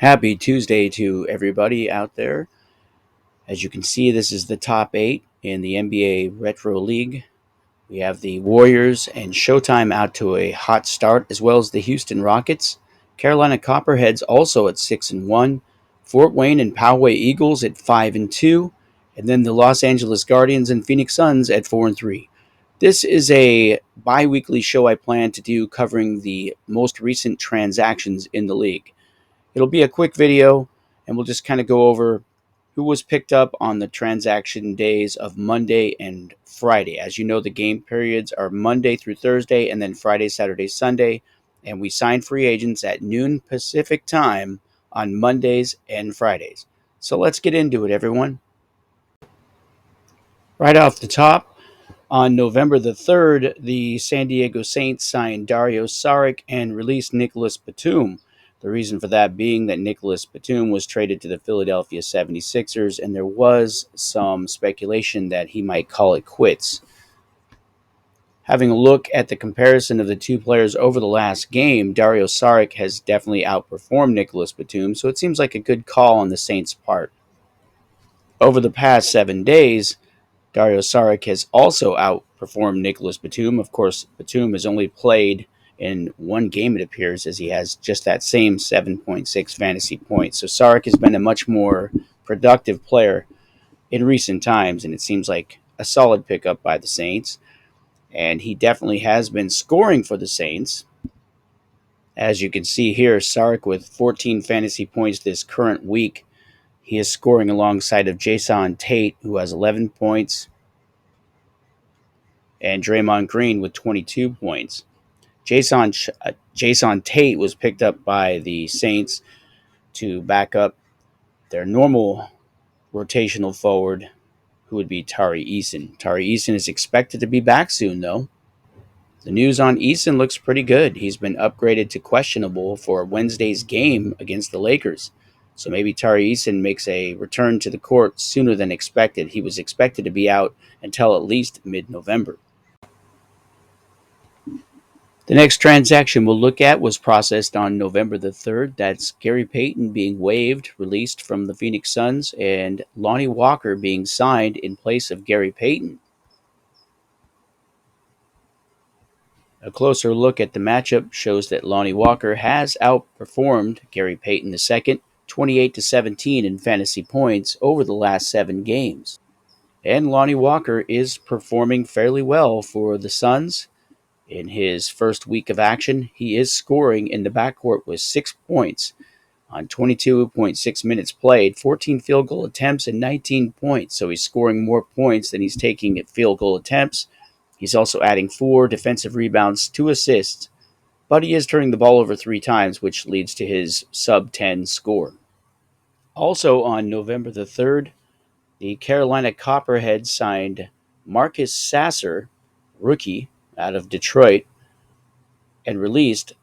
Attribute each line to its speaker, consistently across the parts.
Speaker 1: Happy Tuesday to everybody out there. As you can see, this is the top 8 in the NBA Retro League. We have the Warriors and Showtime out to a hot start, as well as the Houston Rockets. Carolina Copperheads also at 6-1. Fort Wayne and Poway Eagles at 5-2. And then the Los Angeles Guardians and Phoenix Suns at 4-3. This is a bi-weekly show I plan to do covering the most recent transactions in the league. It'll be a quick video, and we'll just kind of go over who was picked up on the transaction days of Monday and Friday. As you know, the game periods are Monday through Thursday, and then Friday, Saturday, Sunday. And we sign free agents at noon Pacific time on Mondays and Fridays. So let's get into it, everyone. Right off the top, on November the 3rd, the San Diego Saints signed Dario Saric and released Nicholas Batum. The reason for that being that Nicholas Batum was traded to the Philadelphia 76ers, and there was some speculation that he might call it quits. Having a look at the comparison of the two players over the last game, Dario Saric has definitely outperformed Nicholas Batum, so it seems like a good call on the Saints' part. Over the past 7 days, Dario Saric has also outperformed Nicholas Batum. Of course, Batum has only played in one game, it appears, as he has just that same 7.6 fantasy points. So Saric has been a much more productive player in recent times, and it seems like a solid pickup by the Saints. And he definitely has been scoring for the Saints. As you can see here, Saric with 14 fantasy points this current week. He is scoring alongside of Jason Tate, who has 11 points, and Draymond Green with 22 points. Jason Tate was picked up by the Saints to back up their normal rotational forward, who would be Tari Eason. Tari Eason is expected to be back soon, though. The news on Eason looks pretty good. He's been upgraded to questionable for Wednesday's game against the Lakers. So maybe Tari Eason makes a return to the court sooner than expected. He was expected to be out until at least mid-November. The next transaction we'll look at was processed on November the 3rd. That's Gary Payton being waived, released from the Phoenix Suns, and Lonnie Walker being signed in place of Gary Payton. A closer look at the matchup shows that Lonnie Walker has outperformed Gary Payton II, 28-17 in fantasy points over the last 7 games. And Lonnie Walker is performing fairly well for the Suns. In his first week of action, he is scoring in the backcourt with 6 points on 22.6 minutes played, 14 field goal attempts, and 19 points. So he's scoring more points than he's taking at field goal attempts. He's also adding 4 defensive rebounds, 2 assists, but he is turning the ball over 3 times, which leads to his sub-10 score. Also on November the 3rd, the Carolina Copperheads signed Marcus Sasser, rookie out of Detroit, and released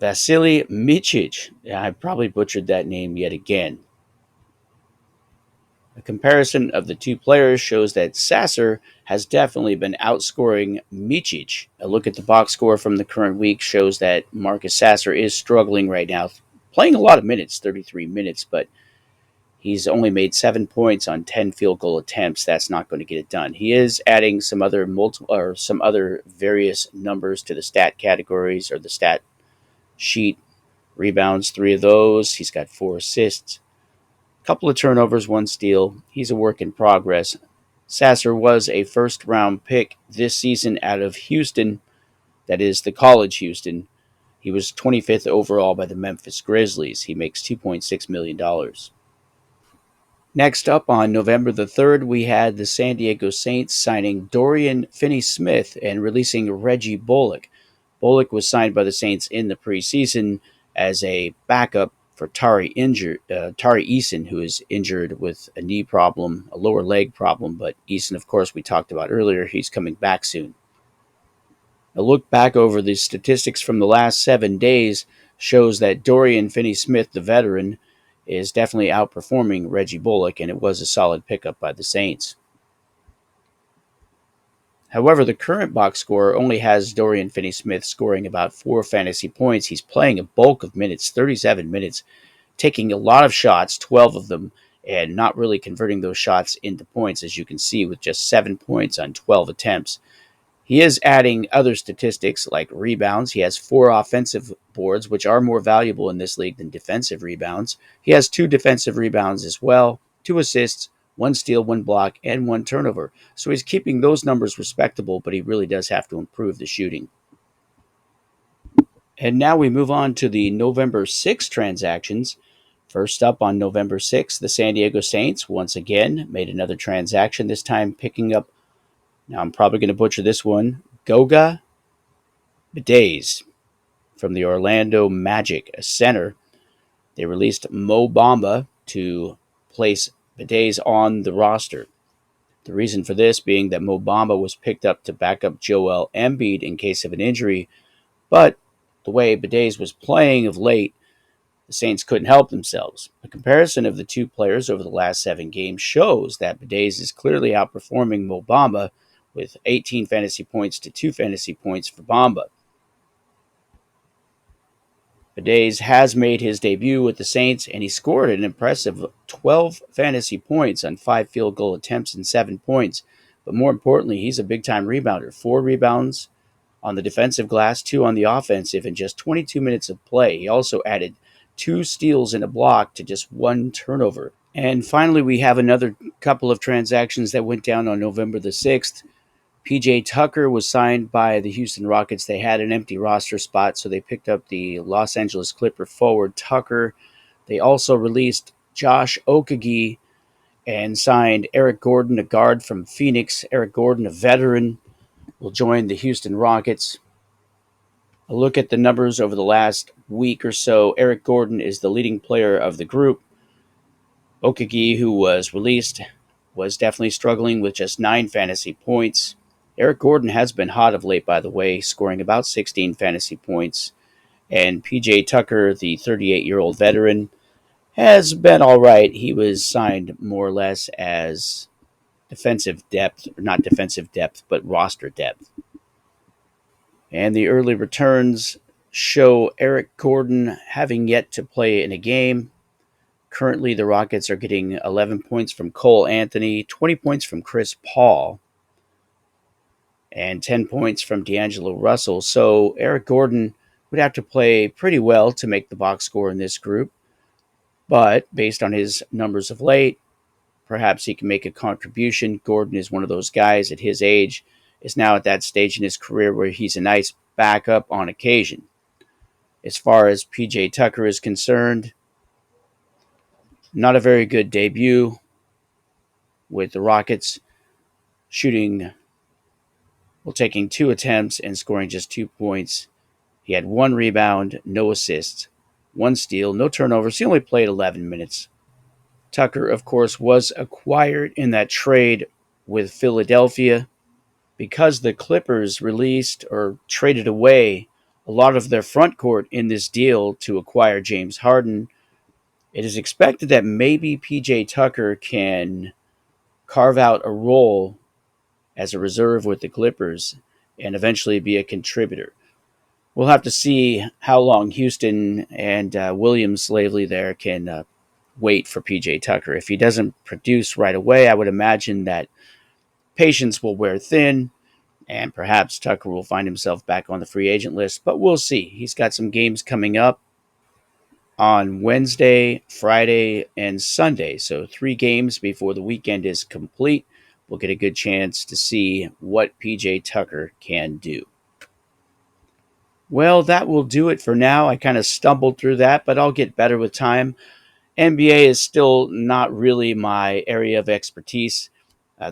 Speaker 1: Vasily Micic. I probably butchered that name yet again. A comparison of the two players shows that Sasser has definitely been outscoring Micic. A look at the box score from the current week shows that Marcus Sasser is struggling right now, playing a lot of minutes, 33 minutes, but he's only made 7 points on 10 field goal attempts. That's not going to get it done. He is adding some other various numbers to the stat categories or the stat sheet. Rebounds, 3 of those. He's got 4 assists. Couple of turnovers, 1 steal. He's a work in progress. Sasser was a first-round pick this season out of Houston. That is the college Houston. He was 25th overall by the Memphis Grizzlies. He makes $2.6 million. Next up on November the 3rd, we had the San Diego Saints signing Dorian Finney-Smith and releasing Reggie Bullock. Bullock was signed by the Saints in the preseason as a backup for Tari Eason, who is injured with a knee problem, a lower leg problem. But Eason, of course, we talked about earlier, he's coming back soon. A look back over the statistics from the last 7 days shows that Dorian Finney-Smith, the veteran, is definitely outperforming Reggie Bullock, and it was a solid pickup by the Saints. However, the current box score only has Dorian Finney-Smith scoring about 4 fantasy points. He's playing a bulk of minutes, 37 minutes, taking a lot of shots, 12 of them, and not really converting those shots into points, as you can see, with just 7 points on 12 attempts. He is adding other statistics like rebounds. He has 4 offensive boards, which are more valuable in this league than defensive rebounds. He has 2 defensive rebounds as well, 2 assists, 1 steal, 1 block, and 1 turnover. So he's keeping those numbers respectable, but he really does have to improve the shooting. And now we move on to the November 6th transactions. First up on November 6th, the San Diego Saints once again made another transaction, this time picking up, now I'm probably going to butcher this one, Goga Bidays from the Orlando Magic, a center. They released Mo Bamba to place Bidays on the roster. The reason for this being that Mo Bamba was picked up to back up Joel Embiid in case of an injury, but the way Bidays was playing of late, the Saints couldn't help themselves. A comparison of the two players over the last 7 games shows that Bidays is clearly outperforming Mo Bamba with 18 fantasy points to 2 fantasy points for Bamba. Bidays has made his debut with the Saints, and he scored an impressive 12 fantasy points on 5 field goal attempts and 7 points. But more importantly, he's a big-time rebounder. 4 rebounds on the defensive glass, 2 on the offensive in just 22 minutes of play. He also added 2 steals and a block to just 1 turnover. And finally, we have another couple of transactions that went down on November the 6th. PJ Tucker was signed by the Houston Rockets. They had an empty roster spot, so they picked up the Los Angeles Clipper forward Tucker. They also released Josh Okogie and signed Eric Gordon, a guard from Phoenix. Eric Gordon, a veteran, will join the Houston Rockets. A look at the numbers over the last week or so. Eric Gordon is the leading player of the group. Okogie, who was released, was definitely struggling with just 9 fantasy points. Eric Gordon has been hot of late, by the way, scoring about 16 fantasy points. And PJ Tucker, the 38-year-old veteran, has been all right. He was signed more or less as defensive depth, or not defensive depth, but roster depth. And the early returns show Eric Gordon having yet to play in a game. Currently, the Rockets are getting 11 points from Cole Anthony, 20 points from Chris Paul, and 10 points from D'Angelo Russell. So Eric Gordon would have to play pretty well to make the box score in this group. But based on his numbers of late, perhaps he can make a contribution. Gordon is one of those guys at his age, is now at that stage in his career where he's a nice backup on occasion. As far as PJ Tucker is concerned, not a very good debut with the Rockets, shooting, well, taking 2 attempts and scoring just 2 points. He had 1 rebound, no assists, 1 steal, no turnovers. He only played 11 minutes. Tucker, of course, was acquired in that trade with Philadelphia because the Clippers released or traded away a lot of their front court in this deal to acquire James Harden. It is expected that maybe PJ Tucker can carve out a role as a reserve with the Clippers and eventually be a contributor. We'll have to see how long Houston and William Slavely there can wait for PJ Tucker. If he doesn't produce right away, I would imagine that patience will wear thin and perhaps Tucker will find himself back on the free agent list, but we'll see. He's got some games coming up on Wednesday, Friday, and Sunday. So 3 games before the weekend is complete. We'll get a good chance to see what PJ Tucker can do. Well, that will do it for now. I kind of stumbled through that, but I'll get better with time. NBA is still not really my area of expertise.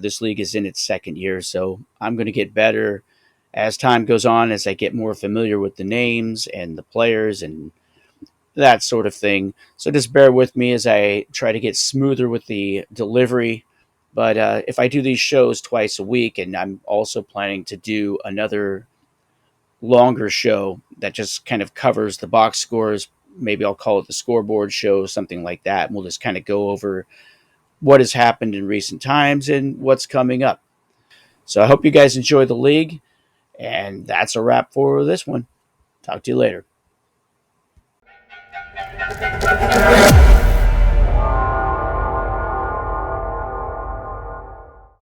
Speaker 1: This league is in its 2nd year, so I'm going to get better as time goes on, as I get more familiar with the names and the players and that sort of thing. So just bear with me as I try to get smoother with the delivery. But if I do these shows twice a week, and I'm also planning to do another longer show that just kind of covers the box scores, maybe I'll call it the scoreboard show, something like that. And we'll just kind of go over what has happened in recent times and what's coming up. So I hope you guys enjoy the league. And that's a wrap for this one. Talk to you later.